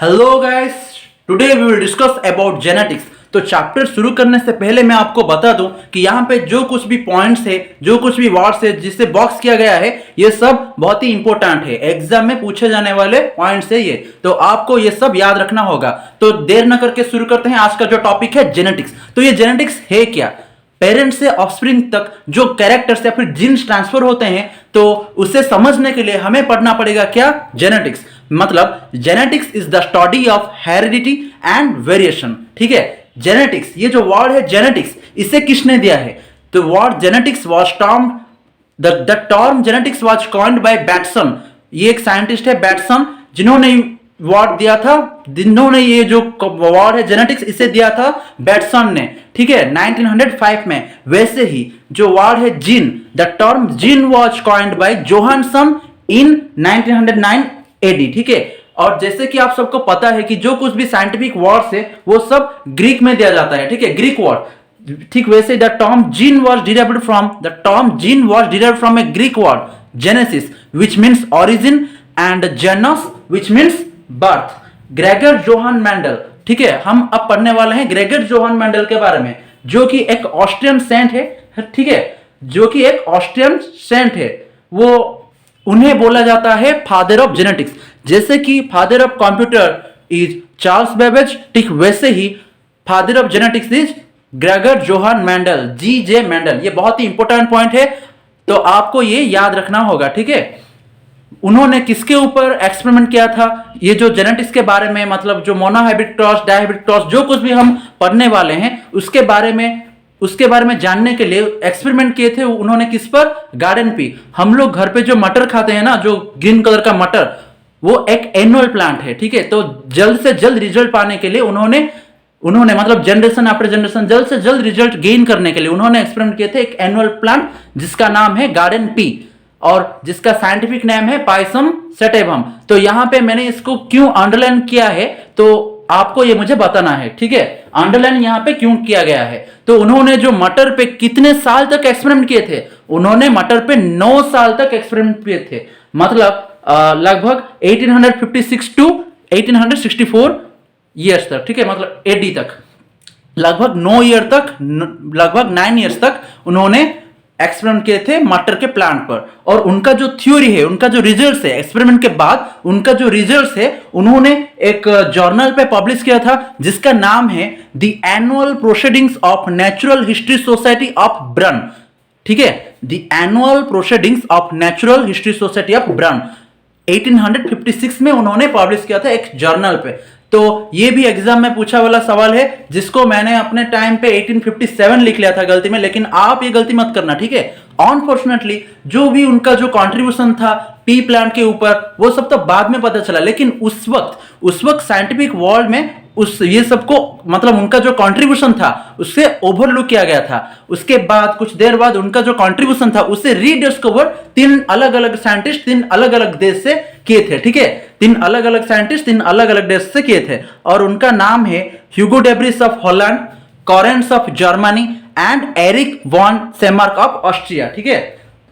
Hello guys, today we will discuss about genetics. तो chapter शुरू करने से पहले मैं आपको बता दूं कि यहाँ पे जो कुछ भी पॉइंट्स है, जो कुछ भी वर्ड्स है जिससे बॉक्स किया गया है, ये सब बहुत ही इंपॉर्टेंट है। एग्जाम में पूछे जाने वाले पॉइंट्स है ये, तो आपको ये सब याद रखना होगा। तो देर न करके शुरू करते हैं। आज का जो टॉपिक है जेनेटिक्स। तो ये जेनेटिक्स है क्या? पेरेंट्स से ऑफस्प्रिंग तक जो कैरेक्टर्स या फिर जीन्स ट्रांसफर होते हैं, तो उसे समझने के लिए हमें पढ़ना पड़ेगा क्या? जेनेटिक्स। मतलब genetics is the study of heredity and variation. ठीक है, जेनेटिक्स, ये जो वर्ड है जेनेटिक्स, इसे किसने दिया है? तो word genetics was termed the term genetics was coined bye Bateson. ये एक साइंटिस्ट है बैटसन, जिन्होंने वर्ड दिया था, जिन्होंने ये जो वर्ड है जेनेटिक्स, इसे दिया था बैटसन ने। ठीक है, 1905 में। वैसे ही जो वर्ड है gene, the term gene was coined by Johannsen in 1909 AD. ठीक है, और जैसे कि आप सबको पता है कि जो कुछ भी साइंटिफिक वर्ड्स है वो सब ग्रीक में दिया जाता है। ठीक है, ग्रीक वर्ड। ठीक वैसे the term gene was derived from a Greek word genesis which means origin and genus which means birth. Gregor Johann Mendel. ठीक है, हम अब पढ़ने वाले हैं ग्रेगर जोहान मेंडल के बारे में, जो कि एक ऑस्ट्रियन सेंट है। ठीक है, जो कि एक ऑस्ट्रियन सेंट है। वो उन्हें बोला जाता है फादर ऑफ जेनेटिक्स। जैसे कि father of computer is Charles Babbage, ठीक वैसे ही father of genetics is Gregor Johann Mendel, G J. Mendel. ये बहुत ही इंपॉर्टेंट पॉइंट है, तो आपको ये याद रखना होगा। ठीक है, उन्होंने किसके ऊपर एक्सपेरिमेंट किया था? ये जो जेनेटिक्स के बारे में, मतलब जो मोनोहाइब्रिड क्रॉस, डायहाइब्रिड क्रॉस, जो कुछ भी हम पढ़ने वाले हैं उसके बारे में जानने के लिए एक्सपेरिमेंट किए थे उन्होंने। किस पर? गार्डन पे। हम लोग घर पे जो मटर खाते हैं ना, जो ग्रीन कलर का मटर, वो एक एनुअल प्लांट है। ठीक है, तो जल्द से जल्द रिजल्ट पाने के लिए उन्होंने मतलब जनरेशन आफ्टर जनरेशन जल्द से जल्द रिजल्ट गेन करने के लिए उन्होंने एक्सपेरिमेंट किए थे एक एनुअल प्लांट जिसका नाम है गार्डन पी, और जिसका साइंटिफिक नेम है पाइसम सेटेबम। तो यहां पे मैंने इसको क्यों अंडरलाइन किया है, तो आपको ये मुझे बताना है। ठीक है, अंडरलाइन यहां पे क्यों किया गया है? तो उन्होंने जो मटर पे कितने साल तक एक्सपेरिमेंट किए थे? उन्होंने मटर पे 9 साल तक एक्सपेरिमेंट किए थे। मतलब लगभग 1856 टू 1864 ईयर्स तक। ठीक है, मतलब एडी तक, लगभग 9 ईयर्स तक उन्होंने एक्सपेरिमेंट किए थे मटर के प्लांट पर। और उनका जो थ्योरी है, उनका जो रिजल्ट्स है एक्सपेरिमेंट के बाद, उनका जो रिजल्ट्स है उन्होंने एक जर्नल पे पब्लिश किया था जिसका नाम है the annual proceedings of natural history society of Brunn. ठीक है, the annual proceedings of natural history society of Brunn 1856 में उन्होंने पब्लिश किया था एक जर्नल पे। तो ये भी एग्जाम में पूछा वाला सवाल है, जिसको मैंने अपने टाइम पे 1857 लिख लिया था गलती में, लेकिन आप ये गलती मत करना। ठीक है, अनफॉर्चुनेटली जो भी उनका जो कंट्रीब्यूशन था पी प्लांट के ऊपर, वो सब तो बाद में पता चला, लेकिन उस वक्त साइंटिफिक वर्ल्ड में ये सबको, मतलब उनका जो कंट्रीब्यूशन था उससे ओवरलुक किया गया था। उसके बाद कुछ देर बाद उनका जो कंट्रीब्यूशन था उसे रीडिस्कवर 3 अलग अलग साइंटिस्ट 3 अलग अलग देश से किए थे। ठीक है, 3 अलग अलग साइंटिस्ट 3 अलग अलग देश से किए थे, और उनका नाम है Hugo de Vries of Holland, Correns of Germany and Erich von Tschermak of Austria. ठीक है,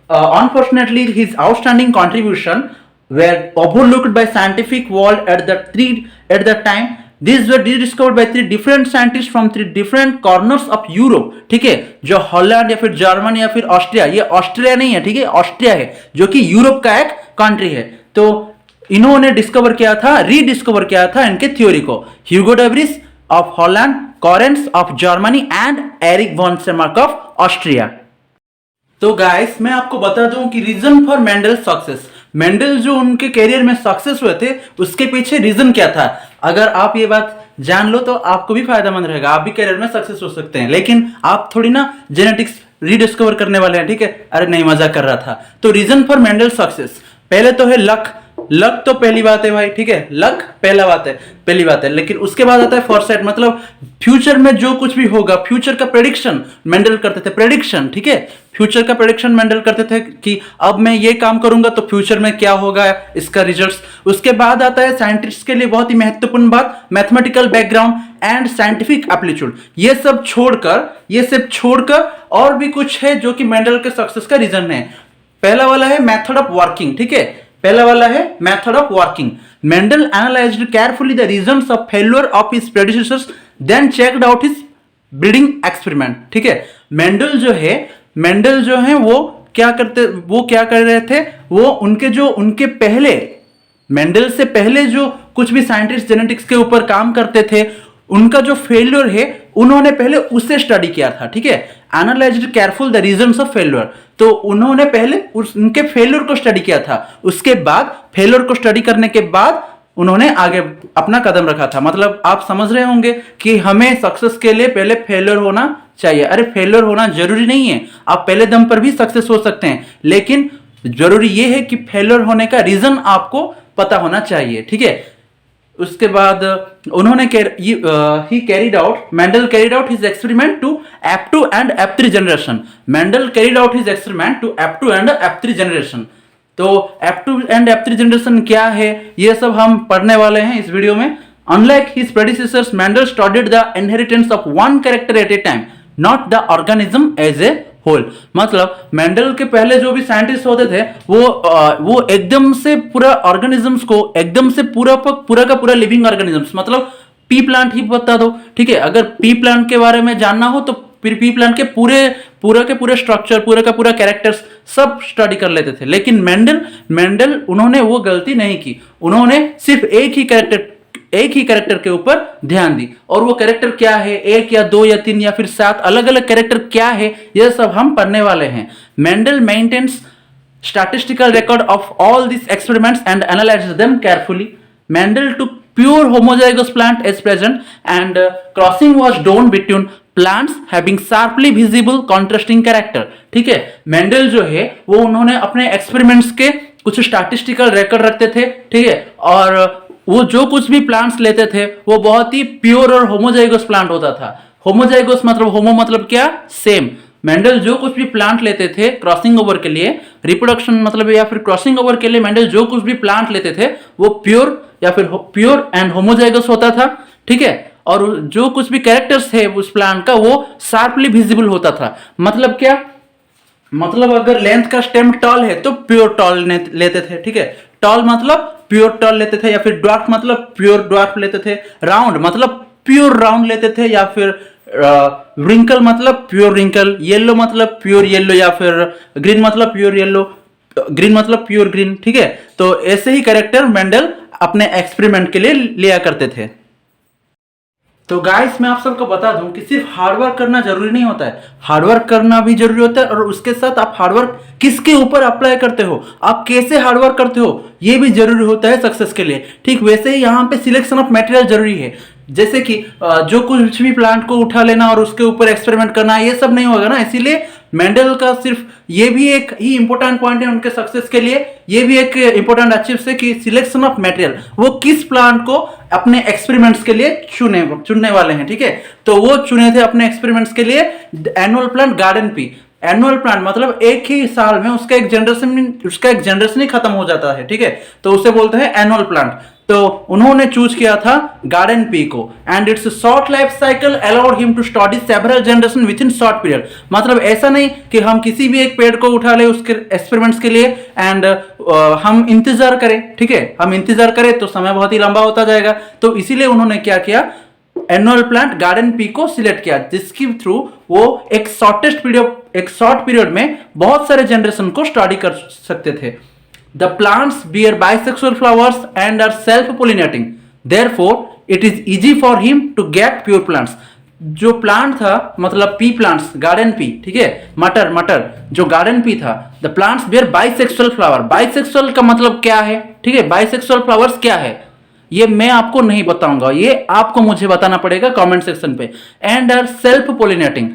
unfortunately his outstanding contribution were overlooked by scientific world at the time. These were discovered by 3 different scientists from 3 different corners of Europe. ठीक है, जो Holland या फिर Germany या फिर Austria, ये ऑस्ट्रिया नहीं है, ठीक है, ऑस्ट्रिया है, जो कि यूरोप का एक कंट्री है। तो इन्होंने रीडिस्कवर किया था इनके थ्योरी को। Hugo de Vries of Holland, Correns of Germany and Erich von Tschermak of Austria. तो गाइस, मैं आपको बता दूं कि reason for Mendel success, Mendel जो उनके करियर में सक्सेस हुए थे उसके पीछे रीजन क्या था? अगर आप ये बात जान लो तो आपको भी फायदेमंद रहेगा, आप भी करियर में सक्सेस हो सकते हैं। लेकिन आप थोड़ी ना जेनेटिक्स रीडिस्कवर करने वाले हैं। ठीक है, अरे नहीं, मजाक कर रहा था। तो रीजन फॉर मेंडल सक्सेस, पहले तो है लक। लक तो पहली बात है भाई। ठीक है, लक पहली बात है, लेकिन उसके बाद आता है फॉरसाइट, मतलब फ्यूचर में जो कुछ भी होगा, फ्यूचर का प्रेडिक्शन मेंडल करते थे। प्रेडिक्शन, ठीक है, फ्यूचर का प्रेडिक्शन मेंडल करते थे कि अब मैं ये काम करूंगा तो फ्यूचर में क्या होगा, इसका रिजल्ट्स। उसके बाद आता है साइंटिस्ट के लिए बहुत ही महत्वपूर्ण बात, mathematical background and scientific aptitude. ये सब छोड़कर और भी कुछ है जो कि मेंडल के सक्सेस का रीजन है। पहला वाला है मेथड ऑफ वर्किंग। ठीक है, पहला वाला है method of working. Mendel analysed carefully the reasons of failure of his predecessors then checked out his breeding experiment. ठीक है, मेंडल जो है वो क्या कर रहे थे, वो उनके पहले, मेंडल से पहले जो कुछ भी साइंटिस्ट जेनेटिक्स के ऊपर काम करते थे, उनका जो फेल्योर है उन्होंने पहले उससे स्टडी किया था। ठीक है, analysed careful the reasons of failure, तो उन्होंने पहले उनके फेल्योर को स्टडी किया था, उसके बाद फेल्योर को स्टडी करने के बाद उन्होंने आगे अपना कदम रखा था। मतलब आप समझ रहे होंगे कि हमें सक्सेस के लिए पहले फेल्योर होना चाहिए। अरे फेल्योर होना जरूरी नहीं है, आप पहले दम पर भी सक्सेस हो सकते हैं, लेकिन जरूरी यह है कि फेल्योर होने का रीजन आपको पता होना चाहिए। ठीक है, उसके बाद उन्होंने Mendel carried out his experiment to F2 and F3 generation. Mendel carried out his experiment to F2 and F3 generation. तो F2 एंड F3 जनरेशन क्या है, ये सब हम पढ़ने वाले हैं इस वीडियो में। Unlike his predecessors, Mendel studied the inheritance of one character at a time, not the organism as a whole. मतलब मेंडल के पहले जो भी साइंटिस्ट होते थे वो एकदम से पूरा ऑर्गेनिजम्स को, एकदम से पूरा का पूरा लिविंग ऑर्गेनिजम्स, मतलब पी प्लांट ही बता दो। ठीक है, अगर पी प्लांट के बारे में जानना हो तो फिर पी प्लांट के पूरे स्ट्रक्चर, पूरे का पूरा कैरेक्टर्स सब स्टडी कर लेते थे। लेकिन मेंडल उन्होंने वो गलती नहीं की, उन्होंने सिर्फ एक ही कैरेक्टर के ऊपर ध्यान दी। और वो कैरेक्टर क्या है, एक या दो या तीन या फिर 7 अलग अलग कैरेक्टर क्या है, ये सब हम पढ़ने वाले हैं। Mendel maintains statistical record of all these experiments and analyzed them carefully. Mendel took pure homozygous plant as present and crossing was done between plants having sharply visible contrasting character. ठीक है, मेंडल जो है वो उन्होंने अपने experiments के कुछ statistical record रखते थे। ठीक है, और वो जो कुछ भी प्लांट्स लेते थे वो बहुत ही प्योर और होमोजाइगस प्लांट होता था। होमोजाइगस मतलब, होमो मतलब क्या, सेम। मेंडल जो कुछ भी प्लांट लेते थे क्रॉसिंग ओवर के लिए, रिप्रोडक्शन मतलब या फिर क्रॉसिंग ओवर के लिए मेंडल जो कुछ भी प्लांट लेते थे वो प्योर या फिर प्योर एंड होमोजाइगस होता था। ठीक है, और जो कुछ भी कैरेक्टर्स है उस प्लांट का वो शार्पली विजिबल होता था। मतलब क्या, मतलब अगर लेंथ का स्टेम टॉल है तो प्योर टॉल लेते थे। ठीक है, टॉल मतलब प्योर टॉल लेते थे, या फिर ड्वार्फ मतलब प्योर ड्वार्फ लेते थे, राउंड मतलब प्योर राउंड लेते थे, या फिर रिंकल मतलब प्योर रिंकल, येलो मतलब प्योर येलो, या फिर ग्रीन मतलब प्योर येलो, ग्रीन मतलब प्योर ग्रीन। ठीक है, तो ऐसे ही कैरेक्टर मेंडल अपने एक्सपेरिमेंट के लिए लिया करते थे। तो गाइस मैं आप सबको बता दूं कि सिर्फ हार्डवर्क करना जरूरी नहीं होता है, हार्डवर्क करना भी जरूरी होता है, और उसके साथ आप हार्डवर्क किसके ऊपर अप्लाई करते हो, आप कैसे हार्डवर्क करते हो, ये भी जरूरी होता है सक्सेस के लिए। ठीक वैसे ही यहाँ पे सिलेक्शन ऑफ मटेरियल जरूरी है। जैसे कि जो कुछ भी प्लांट को उठा लेना और उसके ऊपर एक्सपेरिमेंट करना, ये सब नहीं होगा ना। इसीलिए मेंडल का सिर्फ ये भी एक ही इंपॉर्टेंट पॉइंट है उनके सक्सेस के लिए, ये भी एक इंपॉर्टेंट अचीव है कि सिलेक्शन ऑफ मटेरियल, वो किस प्लांट को अपने एक्सपेरिमेंट्स के लिए चुनने वाले हैं। ठीक है, तो वो चुने थे अपने एक्सपेरिमेंट्स के लिए annual plant garden pea. Annual plant मतलब एक ही साल में उसका एक जनरेशन ही खत्म हो जाता है। ठीक है, तो उसे बोलते हैं एनुअल प्लांट। तो उन्होंने चूज किया था गार्डन पी को, and its short life cycle allowed him to study several generation within short period. मतलब ऐसा नहीं कि हम किसी भी एक पेड़ को उठा ले उसके एक्सपेरिमेंट्स के लिए एंड हम इंतजार करें। ठीक है, हम इंतजार करें तो समय बहुत ही लंबा होता जाएगा। तो इसीलिए उन्होंने क्या किया, एनुअल प्लांट गार्डन पी को सिलेक्ट किया, जिसके थ्रू वो एक शॉर्ट पीरियड में बहुत सारे जनरेशन को स्टडी कर सकते थे। The plants bear bisexual flowers and are self-pollinating. Therefore, it is easy for him to get pure plants. जो प्लांट था मतलब पी प्लांट्स, गार्डन पी, ठीक है, मटर जो गार्डन पी था, the plants bear bisexual flower. Bisexual का मतलब क्या है, ठीक है, बाइसेक्सुअल फ्लावर्स क्या है ये मैं आपको नहीं बताऊंगा, ये आपको मुझे बताना पड़ेगा कमेंट सेक्शन पे। एंड आर सेल्फ पोलिनेटिंग,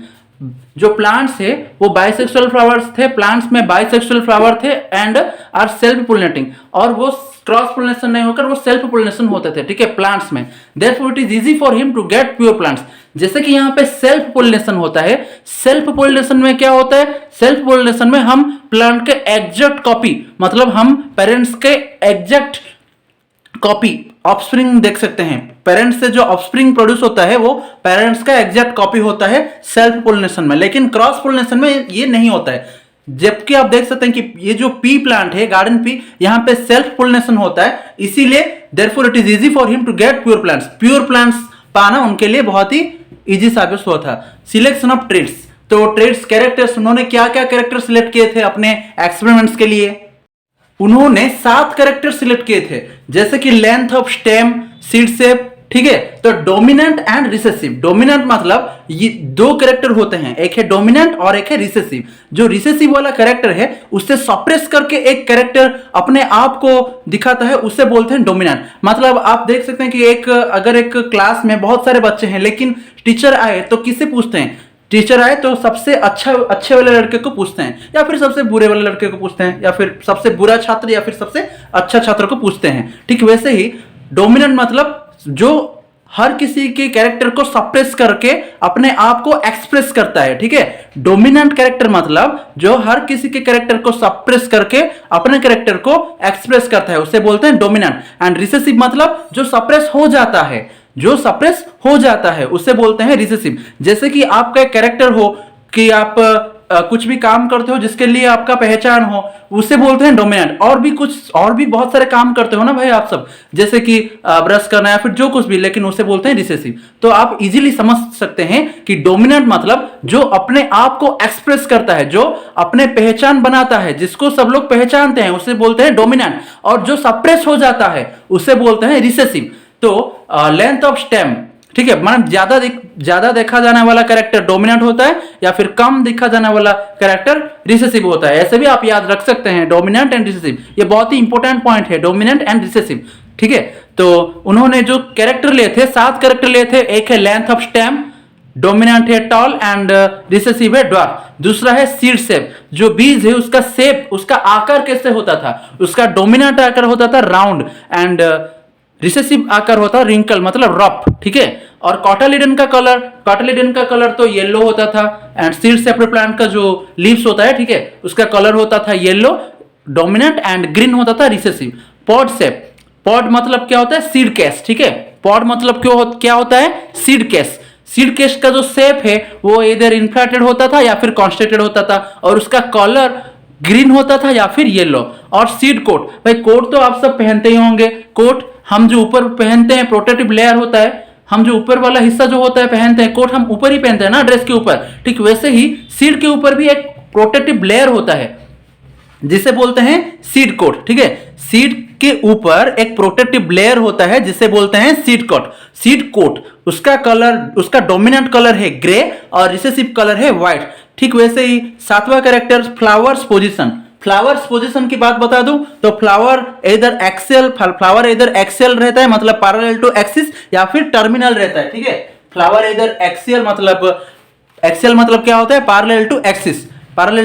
जो प्लांट्स है वो बाइसेक्सुअल फ्लावर्स थे, प्लांट्स में बाइसेक्सुअल फ्लावर थे, एंड आर सेल्फ पोलिनेटिंग, और वो क्रॉस पोलिनेशन नहीं होकर वो सेल्फ पोलिनेशन होते थे। ठीक है, प्लांट्स में। Therefore it is easy for him to get pure plants. जैसे कि यहाँ पे सेल्फ पोलिनेशन होता है, सेल्फ पोलिनेशन में क्या होता है, सेल्फ पोलिनेशन में हम प्लांट के एग्जैक्ट कॉपी, मतलब हम पेरेंट्स के एग्जैक्ट कॉपी, ऑफस्प्रिंग देख सकते हैं, पेरेंट्स से जो ऑफस्प्रिंग प्रोड्यूस होता है वो पेरेंट्स का एग्जैक्ट कॉपी होता है सेल्फ पोलिनेशन में। लेकिन क्रॉस पोलिनेशन में ये नहीं होता है। जबकि आप देख सकते हैं कि ये जो पी प्लांट है, गार्डन पी, यहां पे सेल्फ पोलिनेशन होता है, इसीलिए therefore it is easy for him to get pure plants. Pure plants पाना उनके लिए बहुत ही इजी साबित हुआ था। सिलेक्शन ऑफ ट्रेड्स, तो ट्रेड्स कैरेक्टर्स, उन्होंने क्या क्या कैरेक्टर सिलेक्ट किए थे अपने एक्सपेरिमेंट्स के लिए? उन्होंने 7 कैरेक्टर सिलेक्ट किए थे, जैसे कि length of stem, seed shape, ठीक है। तो डोमिनेंट एंड रिसेसिव, डोमिनेंट मतलब ये 2 कैरेक्टर होते हैं, एक है डोमिनेंट और एक है रिसेसिव। जो रिसेसिव वाला कैरेक्टर है उससे सप्रेस करके एक कैरेक्टर अपने आप को दिखाता है, उसे बोलते हैं डोमिनेंट। मतलब आप देख सकते हैं कि अगर एक क्लास में बहुत सारे बच्चे हैं, लेकिन टीचर आए तो किससे पूछते हैं? टीचर आए तो सबसे अच्छे वाले लड़के को पूछते हैं, या फिर सबसे बुरे वाले लड़के को पूछते हैं, या फिर सबसे बुरा छात्र या फिर सबसे अच्छा छात्र को पूछते हैं। ठीक वैसे ही डोमिनेंट मतलब जो हर किसी के कैरेक्टर को सप्रेस करके अपने आप को एक्सप्रेस करता है, ठीक है। डोमिनेंट कैरेक्टर मतलब जो हर किसी के कैरेक्टर को सप्रेस करके अपने कैरेक्टर को एक्सप्रेस करता है, उसे बोलते हैं डोमिनेंट। एंड रिसेसिव मतलब जो सप्रेस हो जाता है, जो सप्रेस हो जाता है उसे बोलते हैं रिसेसिव। जैसे कि आपका एक कैरेक्टर हो कि आप कुछ भी काम करते हो जिसके लिए आपका पहचान हो, उसे बोलते हैं डोमिनेंट। और भी बहुत सारे काम करते हो ना भाई आप सब, जैसे कि ब्रश करना या फिर जो कुछ भी, लेकिन उसे बोलते हैं रिसेसिव। तो आप इजीली समझ सकते हैं कि डोमिनेंट मतलब जो अपने आप को एक्सप्रेस करता है, जो अपने पहचान बनाता है, जिसको सब लोग पहचानते हैं, उसे बोलते हैं डोमिनेंट। और जो सप्रेस हो जाता है उसे बोलते हैं रिसेसिव। तो लेंथ ऑफ स्टेम, ठीक है, मतलब ज्यादा देखा जाने वाला कैरेक्टर डोमिनेंट होता है, या फिर कम देखा जाने वाला कैरेक्टर रिसेसिव होता है। ऐसे भी आप याद रख सकते हैं, डोमिनेंट एंड रिसेसिव, ये बहुत ही इंपॉर्टेंट पॉइंट है, डोमिनेंट एंड रिसेसिव, ठीक है। तो उन्होंने जो कैरेक्टर लिए थे, 7 कैरेक्टर लिए थे। एक है लेंथ ऑफ स्टेम, डोमिनेंट है टॉल एंड रिसेसिव है ड्वार्फ। दूसरा है सीड शेप, जो बीज है उसका शेप, उसका आकार कैसे होता था? उसका डोमिनेंट आकार होता था राउंड, एंड रिसेसिव आकार होता है रिंकल मतलब रफ, ठीक है। और कॉटालिडन का कलर तो येलो होता था। एंड सीड सेपरेट प्लांट का जो लीव्स होता है, ठीक है, उसका कलर होता था येलो डोमिनेंट एंड ग्रीन होता था रिसेसिव। पॉड शेप, पॉड मतलब क्या होता है? सीड केस, ठीक है। पॉड मतलब क्या होता है? Seed case. सीड केस का जो शेप है वो इधर इन्फ्लेटेड होता था या फिर कॉन्स्टेटेड होता था, और उसका कलर ग्रीन होता था या फिर येलो। और सीड कोट, भाई कोट तो आप सब पहनते ही होंगे। कोट हम जो ऊपर पहनते हैं, प्रोटेक्टिव लेयर होता है, हम जो ऊपर वाला हिस्सा जो होता है पहनते हैं, कोट हम ऊपर ही पहनते हैं ना ड्रेस के ऊपर। ठीक वैसे ही सीड के ऊपर भी एक प्रोटेक्टिव लेयर होता है जिसे बोलते हैं सीड कोट, ठीक है। सीड के ऊपर एक प्रोटेक्टिव लेयर होता है जिसे बोलते हैं सीड कोट। सीड कोट, उसका कलर, उसका डोमिनेंट कलर है ग्रे और रिसेसिव कलर है व्हाइट। ठीक वैसे ही 7वां character flowers position. Flowers position की बात बता दूं तो फ्लावर इधर एक्सियल रहता है, मतलब पैरेलल टू एक्सिस, या फिर टर्मिनल रहता है, ठीक है। फ्लावर इधर एक्सियल मतलब क्या होता है? पैरेलल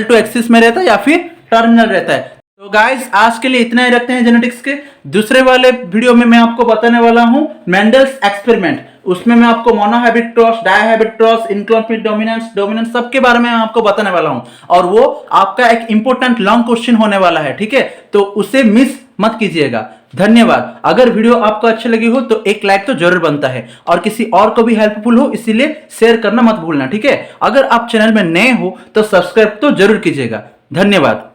टू एक्सिस में रहता है या फिर टर्मिनल रहता है। तो गाइस आज के लिए इतना ही रखते हैं जेनेटिक्स के। दूसरे वाले वीडियो में मैं आपको बताने वाला हूं मेंडल्स एक्सपेरिमेंट। उसमें मैं आपको मोनोहैबिट क्रॉस, डायहैबिट क्रॉस, इनकम्प्लीट डोमिनेंस सबके बारे में आपको बताने वाला हूं, और वो आपका एक इंपॉर्टेंट लॉन्ग क्वेश्चन होने वाला है, ठीक है। तो उसे मिस मत कीजिएगा। धन्यवाद। अगर वीडियो आपको अच्छी लगी हो तो एक लाइक तो जरूर बनता है, और किसी और को भी हेल्पफुल हो इसीलिए शेयर करना मत भूलना, ठीक है। अगर आप चैनल में नए हो तो सब्सक्राइब तो जरूर कीजिएगा। धन्यवाद।